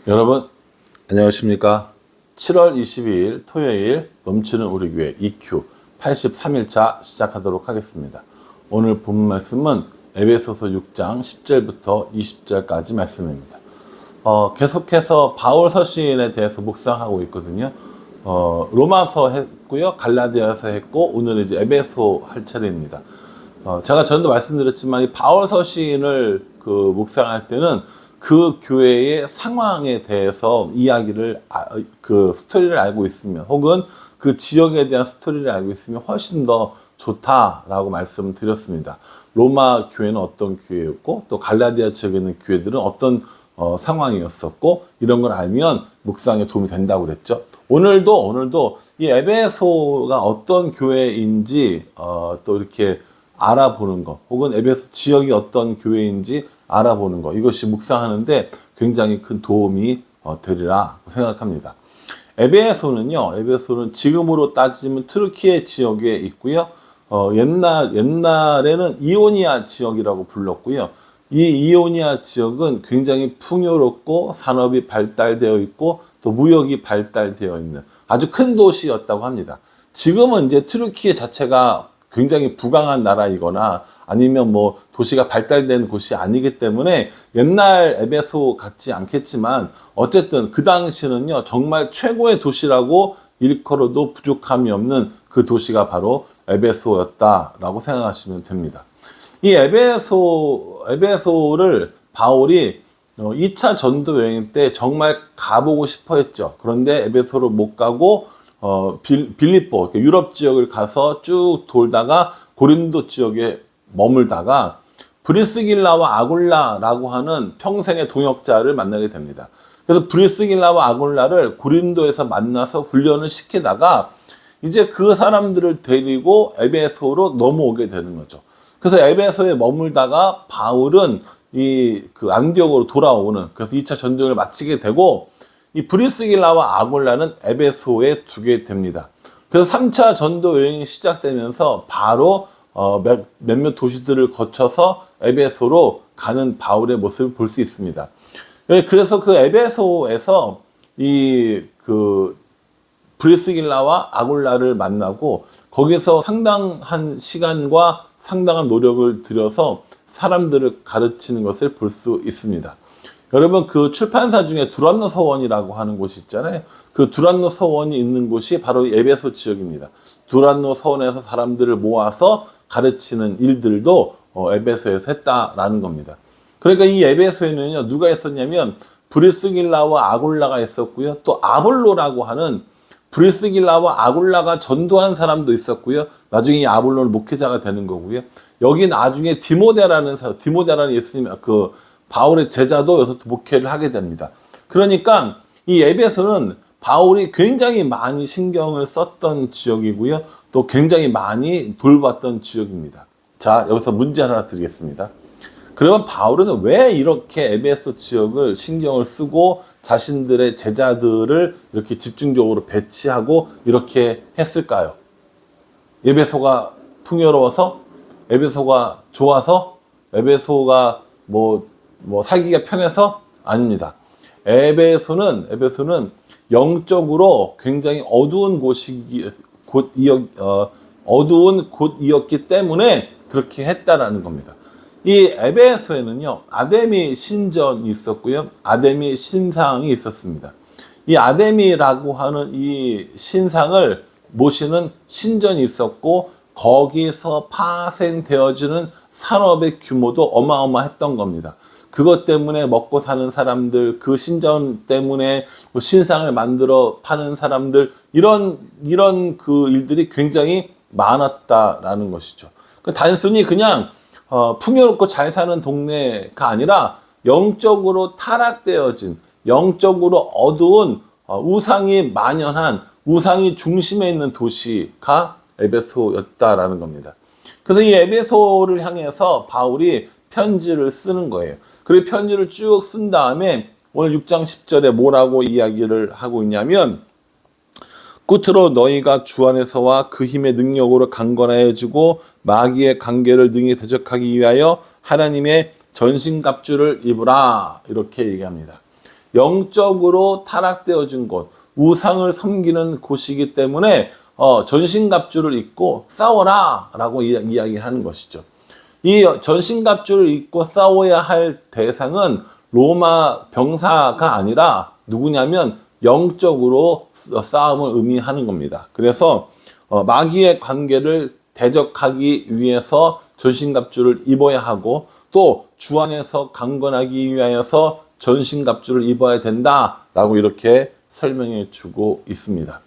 여러분 안녕하십니까. 7월 22일 토요일 넘치는 우리 교회 EQ 83일차 시작하도록 하겠습니다. 오늘 본 말씀은 에베소서 6장 10절부터 20절까지 말씀입니다. 계속해서 바울 서신에 대해서 묵상하고 있거든요. 로마서 했고요, 갈라디아서 했고, 오늘은 이제 에베소 할 차례입니다. 제가 전에도 말씀드렸지만 이 바울 서신을 묵상할 때는 그 교회의 상황에 대해서 이야기를 스토리를 알고 있으면, 혹은 그 지역에 대한 스토리를 알고 있으면 훨씬 더 좋다라고 말씀드렸습니다. 로마 교회는 어떤 교회였고, 또 갈라디아 지역에 있는 교회들은 어떤 상황이었었고, 이런 걸 알면 묵상에 도움이 된다고 그랬죠. 오늘도 이 에베소가 어떤 교회인지 또 이렇게 알아보는 것, 혹은 에베소 지역이 어떤 교회인지 알아보는 것, 이것이 묵상하는데 굉장히 큰 도움이 되리라 생각합니다. 에베소는 지금으로 따지면 트르키예 지역에 있고요. 옛날에는 이오니아 지역이라고 불렀고요. 이 이오니아 지역은 굉장히 풍요롭고 산업이 발달되어 있고 또 무역이 발달되어 있는 아주 큰 도시였다고 합니다. 지금은 이제 트르키예 자체가 굉장히 부강한 나라이거나 아니면 뭐 도시가 발달된 곳이 아니기 때문에 옛날 에베소 같지 않겠지만, 어쨌든 그 당시는요 정말 최고의 도시라고 일컬어도 부족함이 없는 그 도시가 바로 에베소였다라고 생각하시면 됩니다. 이 에베소를 바울이 2차 전도 여행 때 정말 가보고 싶어 했죠. 그런데 에베소를 못 가고 빌립보, 유럽 지역을 가서 쭉 돌다가 고린도 지역에 머물다가 브리스길라와 아굴라라고 하는 평생의 동역자를 만나게 됩니다. 그래서 브리스길라와 아굴라를 고린도에서 만나서 훈련을 시키다가 이제 그 사람들을 데리고 에베소로 넘어오게 되는 거죠. 그래서 에베소에 머물다가 바울은 안디옥으로 돌아오는, 그래서 2차 전쟁을 마치게 되고, 이 브리스길라와 아굴라는 에베소에 두게 됩니다. 그래서 3차 전도 여행이 시작되면서 바로 몇몇 도시들을 거쳐서 에베소로 가는 바울의 모습을 볼 수 있습니다. 그래서 그 에베소에서 브리스길라와 아굴라를 만나고 거기서 상당한 시간과 상당한 노력을 들여서 사람들을 가르치는 것을 볼 수 있습니다. 여러분, 그 출판사 중에 두란노 서원이라고 하는 곳이 있잖아요. 그 두란노 서원이 있는 곳이 바로 에베소 지역입니다. 두란노 서원에서 사람들을 모아서 가르치는 일들도 에베소에서 했다라는 겁니다. 그러니까 이 에베소에는요, 누가 있었냐면 브리스길라와 아굴라가 있었고요. 또 아볼로라고 하는, 브리스길라와 아굴라가 전도한 사람도 있었고요. 나중에 이 아볼로는 목회자가 되는 거고요. 여기 나중에 디모데라는 예수님 바울의 제자도 여기서 목회를 하게 됩니다. 그러니까 이 에베소는 바울이 굉장히 많이 신경을 썼던 지역이고요. 또 굉장히 많이 돌봤던 지역입니다. 자, 여기서 문제 하나 드리겠습니다. 그러면 바울은 왜 이렇게 에베소 지역을 신경을 쓰고 자신들의 제자들을 이렇게 집중적으로 배치하고 이렇게 했을까요? 에베소가 풍요로워서? 에베소가 좋아서? 에베소가 살기가 편해서? 아닙니다. 에베소는 영적으로 굉장히 어두운 어두운 곳이었기 때문에 그렇게 했다라는 겁니다. 이 에베소에는요, 아데미 신전이 있었고요, 아데미 신상이 있었습니다. 이 아데미라고 하는 이 신상을 모시는 신전이 있었고, 거기서 파생되어지는 산업의 규모도 어마어마했던 겁니다. 그것 때문에 먹고 사는 사람들, 그 신전 때문에 신상을 만들어 파는 사람들, 이런 그 일들이 굉장히 많았다라는 것이죠. 단순히 그냥 풍요롭고 잘 사는 동네가 아니라 영적으로 타락되어진, 영적으로 어두운, 우상이 만연한, 우상이 중심에 있는 도시가 에베소였다라는 겁니다. 그래서 이 에베소를 향해서 바울이 편지를 쓰는 거예요. 그리고 편지를 쭉 쓴 다음에 오늘 6장 10절에 뭐라고 이야기를 하고 있냐면, 끝으로 너희가 주 안에서와 그 힘의 능력으로 강건하여지고 마귀의 관계를 능히 대적하기 위하여 하나님의 전신갑주를 입으라, 이렇게 얘기합니다. 영적으로 타락되어진 곳, 우상을 섬기는 곳이기 때문에 전신갑주를 입고 싸워라 라고 이야기하는 것이죠. 이 전신갑주를 입고 싸워야 할 대상은 로마 병사가 아니라 누구냐면 영적으로 싸움을 의미하는 겁니다. 그래서 마귀의 관계를 대적하기 위해서 전신갑주를 입어야 하고 또 주 안에서 강건하기 위하여서 전신갑주를 입어야 된다라고 이렇게 설명해 주고 있습니다.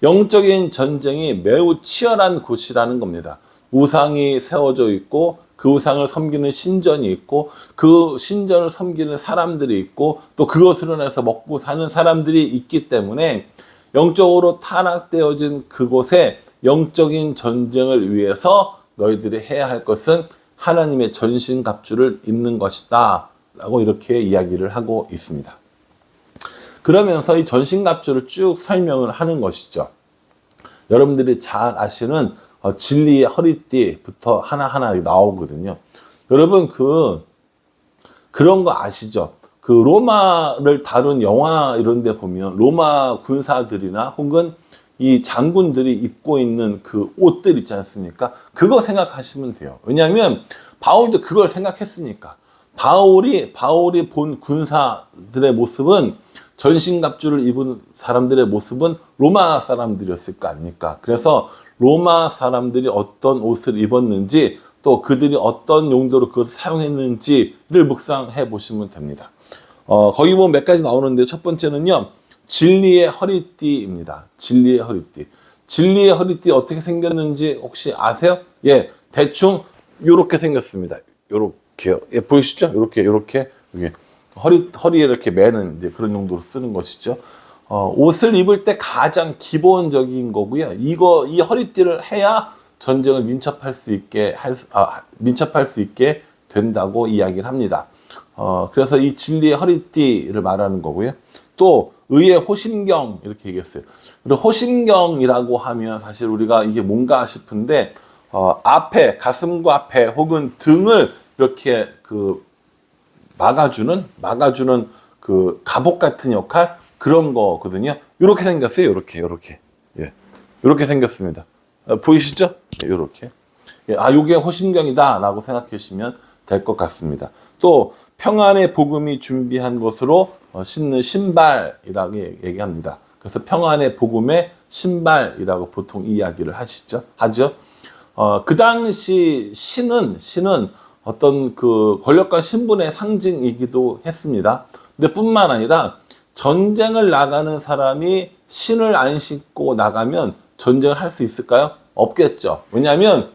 영적인 전쟁이 매우 치열한 곳이라는 겁니다. 우상이 세워져 있고 그 우상을 섬기는 신전이 있고 그 신전을 섬기는 사람들이 있고 또 그것으로 인해서 먹고 사는 사람들이 있기 때문에 영적으로 타락되어진 그곳에 영적인 전쟁을 위해서 너희들이 해야 할 것은 하나님의 전신갑주를 입는 것이다 라고 이렇게 이야기를 하고 있습니다. 그러면서 이 전신갑주를 쭉 설명을 하는 것이죠. 여러분들이 잘 아시는 진리의 허리띠부터 하나하나 나오거든요. 여러분 그런 거 아시죠? 그 로마를 다룬 영화 이런 데 보면 로마 군사들이나 혹은 이 장군들이 입고 있는 그 옷들 있지 않습니까? 그거 생각하시면 돼요. 왜냐하면 바울도 그걸 생각했으니까. 바울이 본 군사들의 모습은 전신갑주를 입은 사람들의 모습은 로마 사람들이었을 거 아닙니까? 그래서 로마 사람들이 어떤 옷을 입었는지 또 그들이 어떤 용도로 그것을 사용했는지를 묵상해 보시면 됩니다. 거기 보면 몇 가지 나오는데 첫 번째는요. 진리의 허리띠입니다. 진리의 허리띠. 진리의 허리띠 어떻게 생겼는지 혹시 아세요? 예, 대충 요렇게 생겼습니다. 요렇게요. 예, 보이시죠? 요렇게 허리에 이렇게 매는 이제 그런 용도로 쓰는 것이죠. 옷을 입을 때 가장 기본적인 거고요. 이 허리띠를 해야 전쟁을 민첩할 수 있게 된다고 이야기를 합니다. 그래서 이 진리의 허리띠를 말하는 거고요. 또 의의 호심경 이렇게 얘기했어요. 그리고 호심경이라고 하면 사실 우리가 이게 뭔가 싶은데 앞에 가슴과 앞에 혹은 등을 이렇게 막아주는 그 갑옷 같은 역할 그런 거거든요. 이렇게 생겼어요. 이렇게 예, 이렇게 생겼습니다. 보이시죠? 예, 이렇게 요게 호심경이다라고 생각해 주시면 될 것 같습니다. 또 평안의 복음이 준비한 것으로 신는 신발이라고 얘기합니다. 그래서 평안의 복음의 신발이라고 보통 이야기를 하죠. 그 당시 신은 어떤 그 권력과 신분의 상징이기도 했습니다. 근데 뿐만 아니라 전쟁을 나가는 사람이 신을 안 신고 나가면 전쟁을 할 수 있을까요? 없겠죠. 왜냐하면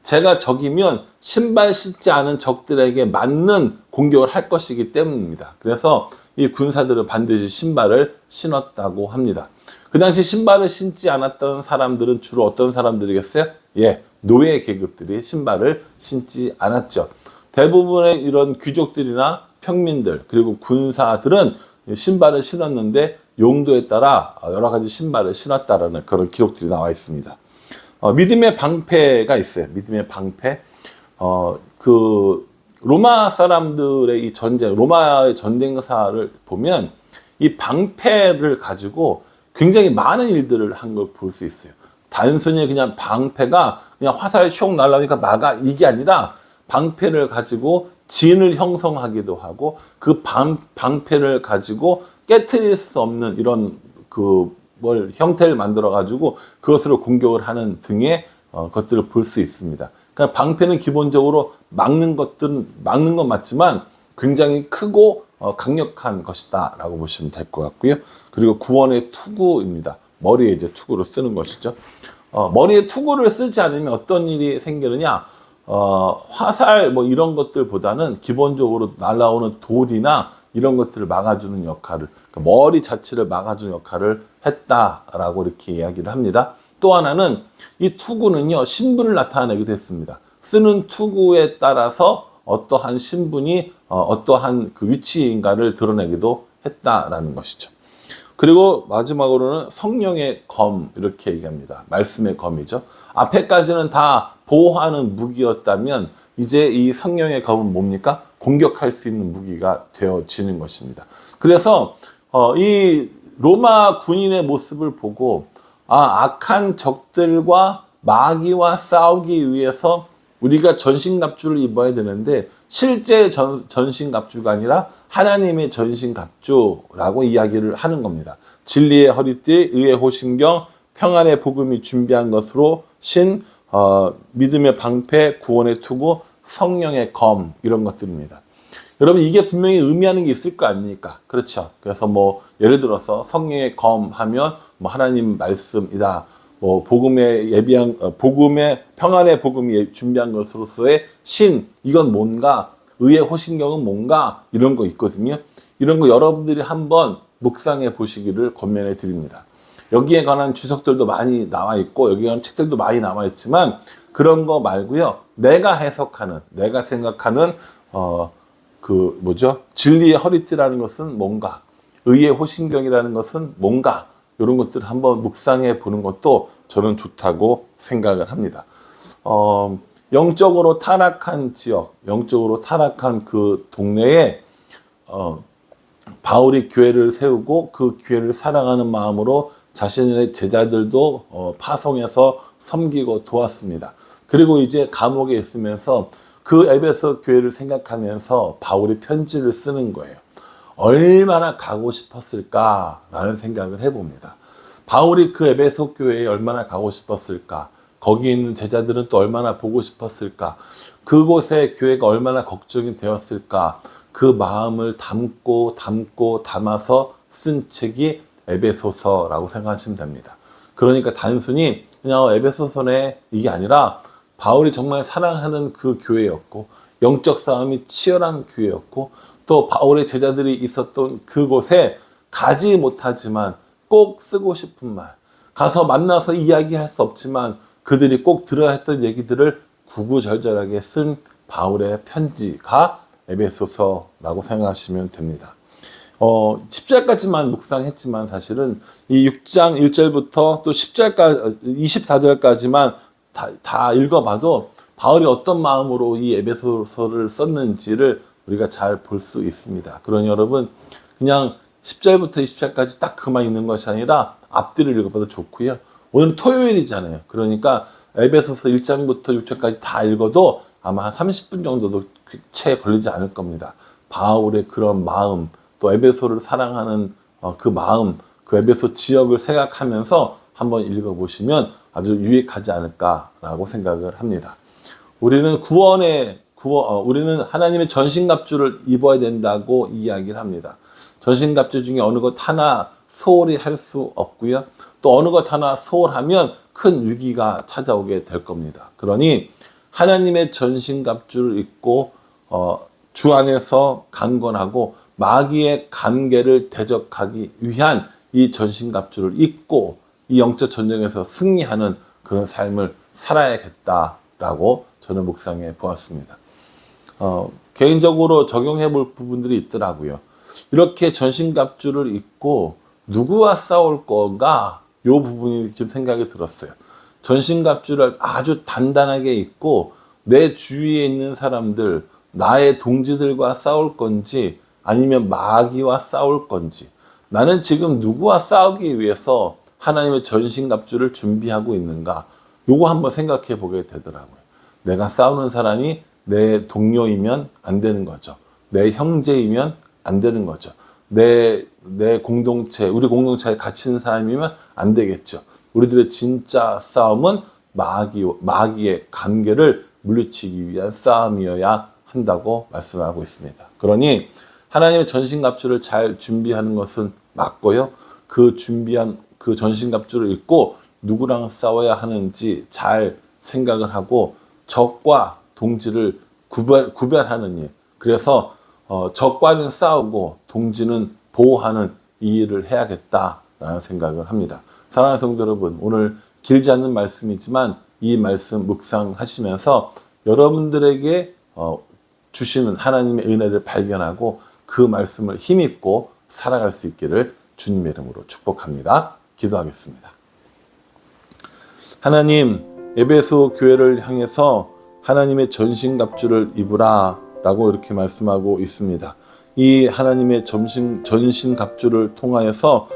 제가 적이면 신발 신지 않은 적들에게 맞는 공격을 할 것이기 때문입니다. 그래서 이 군사들은 반드시 신발을 신었다고 합니다. 그 당시 신발을 신지 않았던 사람들은 주로 어떤 사람들이겠어요? 예, 노예 계급들이 신발을 신지 않았죠. 대부분의 이런 귀족들이나 평민들 그리고 군사들은 신발을 신었는데 용도에 따라 여러 가지 신발을 신었다라는 그런 기록들이 나와 있습니다. 믿음의 방패가 있어요. 믿음의 방패. 그 로마 사람들의 이 전쟁, 로마의 전쟁사를 보면 이 방패를 가지고 굉장히 많은 일들을 한 걸 볼 수 있어요. 단순히 그냥 방패가 그냥 화살이 슉 날라오니까 이게 아니라 방패를 가지고 진을 형성하기도 하고 그 방패를 가지고 깨트릴 수 없는 이런 형태를 만들어 가지고 그것으로 공격을 하는 등의 것들을 볼 수 있습니다. 그러니까 방패는 기본적으로 막는 건 맞지만 굉장히 크고 강력한 것이다라고 보시면 될 것 같고요. 그리고 구원의 투구입니다. 머리에 이제 투구를 쓰는 것이죠. 머리에 투구를 쓰지 않으면 어떤 일이 생기느냐? 화살 이런 것들보다는 기본적으로 날아오는 돌이나 이런 것들을 막아주는 역할을, 그러니까 머리 자체를 막아주는 역할을 했다라고 이렇게 이야기를 합니다. 또 하나는 이 투구는요, 신분을 나타내기도 했습니다. 쓰는 투구에 따라서 어떠한 신분이 어떠한 그 위치인가를 드러내기도 했다라는 것이죠. 그리고 마지막으로는 성령의 검 이렇게 얘기합니다. 말씀의 검이죠. 앞에까지는 다 보호하는 무기였다면 이제 이 성령의 검은 뭡니까? 공격할 수 있는 무기가 되어지는 것입니다. 그래서 이 로마 군인의 모습을 보고 악한 적들과 마귀와 싸우기 위해서 우리가 전신갑주를 입어야 되는데 실제 전신갑주가 아니라 하나님의 전신갑주라고 이야기를 하는 겁니다. 진리의 허리띠, 의의 호심경, 평안의 복음이 준비한 것으로 믿음의 방패, 구원의 투구, 성령의 검, 이런 것들입니다. 여러분, 이게 분명히 의미하는 게 있을 거 아닙니까? 그렇죠. 그래서 예를 들어서 성령의 검 하면 하나님 말씀이다. 복음의 평안의 복음이 준비한 것으로서의 이건 뭔가, 의의 호신경은 뭔가, 이런 거 있거든요. 이런 거 여러분들이 한번 묵상해 보시기를 권면해 드립니다. 여기에 관한 주석들도 많이 나와 있고, 여기에 관한 책들도 많이 나와 있지만, 그런 거 말고요. 내가 해석하는, 내가 생각하는, 진리의 허리띠라는 것은 뭔가, 의의 호신경이라는 것은 뭔가, 이런 것들을 한번 묵상해 보는 것도 저는 좋다고 생각을 합니다. 영적으로 타락한 지역, 영적으로 타락한 그 동네에 바울이 교회를 세우고 그 교회를 사랑하는 마음으로 자신의 제자들도 파송해서 섬기고 도왔습니다. 그리고 이제 감옥에 있으면서 그 에베소 교회를 생각하면서 바울이 편지를 쓰는 거예요. 얼마나 가고 싶었을까라는 생각을 해봅니다. 바울이 그 에베소 교회에 얼마나 가고 싶었을까? 거기 있는 제자들은 또 얼마나 보고 싶었을까? 그곳의 교회가 얼마나 걱정이 되었을까? 그 마음을 담아서 쓴 책이 에베소서라고 생각하시면 됩니다. 그러니까 단순히 그냥 에베소서네 이게 아니라 바울이 정말 사랑하는 그 교회였고 영적 싸움이 치열한 교회였고 또 바울의 제자들이 있었던 그곳에 가지 못하지만 꼭 쓰고 싶은 말, 가서 만나서 이야기할 수 없지만 그들이 꼭 들어야 했던 얘기들을 구구절절하게 쓴 바울의 편지가 에베소서라고 생각하시면 됩니다. 10절까지만 묵상했지만 사실은 이 6장 1절부터 또 10절까지 24절까지만 다 읽어봐도 바울이 어떤 마음으로 이 에베소서를 썼는지를 우리가 잘 볼 수 있습니다. 그러니 여러분 그냥 10절부터 20절까지 딱 그만 읽는 것이 아니라 앞뒤를 읽어봐도 좋고요. 오늘은 토요일이잖아요. 그러니까 에베소서 1장부터 6절까지 다 읽어도 아마 한 30분 정도도 채 걸리지 않을 겁니다. 바울의 그런 마음, 또 에베소를 사랑하는 그 마음, 그 에베소 지역을 생각하면서 한번 읽어보시면 아주 유익하지 않을까라고 생각을 합니다. 우리는 우리는 하나님의 전신갑주를 입어야 된다고 이야기를 합니다. 전신갑주 중에 어느 것 하나 소홀히 할 수 없고요. 또 어느 것 하나 소홀하면 큰 위기가 찾아오게 될 겁니다. 그러니 하나님의 전신갑주를 입고 주 안에서 강건하고 마귀의 간계를 대적하기 위한 이 전신갑주를 입고 이 영적 전쟁에서 승리하는 그런 삶을 살아야겠다라고 저는 묵상해 보았습니다. 개인적으로 적용해 볼 부분들이 있더라고요. 이렇게 전신갑주를 입고 누구와 싸울 건가? 이 부분이 좀 생각이 들었어요. 전신갑주를 아주 단단하게 입고 내 주위에 있는 사람들, 나의 동지들과 싸울 건지 아니면 마귀와 싸울 건지 나는 지금 누구와 싸우기 위해서 하나님의 전신갑주를 준비하고 있는가? 요거 한번 생각해 보게 되더라고요. 내가 싸우는 사람이 내 동료이면 안 되는 거죠. 내 형제이면 안 되는 거죠. 내 공동체, 우리 공동체에 갇힌 사람이면 안 되겠죠. 우리들의 진짜 싸움은 마귀의 관계를 물리치기 위한 싸움이어야 한다고 말씀하고 있습니다. 그러니 하나님의 전신갑주를 잘 준비하는 것은 맞고요. 그 준비한 그 전신갑주를 입고 누구랑 싸워야 하는지 잘 생각을 하고 적과 동지를 구별하는 일. 그래서 적과는 싸우고 동지는 보호하는 이 일을 해야겠다라는 생각을 합니다. 사랑하는 성도 여러분, 오늘 길지 않는 말씀이지만 이 말씀 묵상하시면서 여러분들에게 주시는 하나님의 은혜를 발견하고 그 말씀을 힘입고 살아갈 수 있기를 주님의 이름으로 축복합니다. 기도하겠습니다. 하나님, 에베소 교회를 향해서 하나님의 전신갑주를 입으라 라고 이렇게 말씀하고 있습니다. 이 하나님의 전신갑주를 통하여서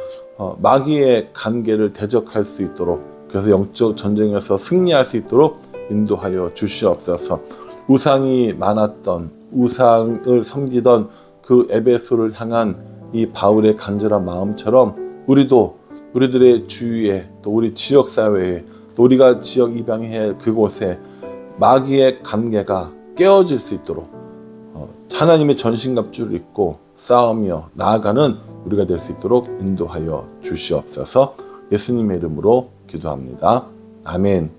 마귀의 간계를 대적할 수 있도록, 그래서 영적 전쟁에서 승리할 수 있도록 인도하여 주시옵소서. 우상이 많았던, 우상을 섬기던 그 에베소를 향한 이 바울의 간절한 마음처럼 우리도 우리들의 주위에, 또 우리 지역사회에, 또 우리가 지역 입양해 그곳에 마귀의 관계가 깨어질 수 있도록 하나님의 전신갑주를 입고 싸우며 나아가는 우리가 될 수 있도록 인도하여 주시옵소서. 예수님의 이름으로 기도합니다. 아멘.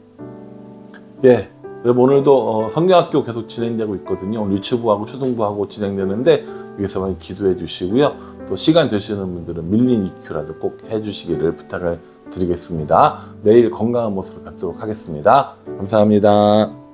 예, 여러분 오늘도 성경학교 계속 진행되고 있거든요. 오늘 유치부하고 초등부하고 진행되는데 위해서 많이 기도해 주시고요. 또 시간 되시는 분들은 밀린 EQ라도 꼭 해주시기를 부탁을 드리겠습니다. 내일 건강한 모습으로 뵙도록 하겠습니다. 감사합니다.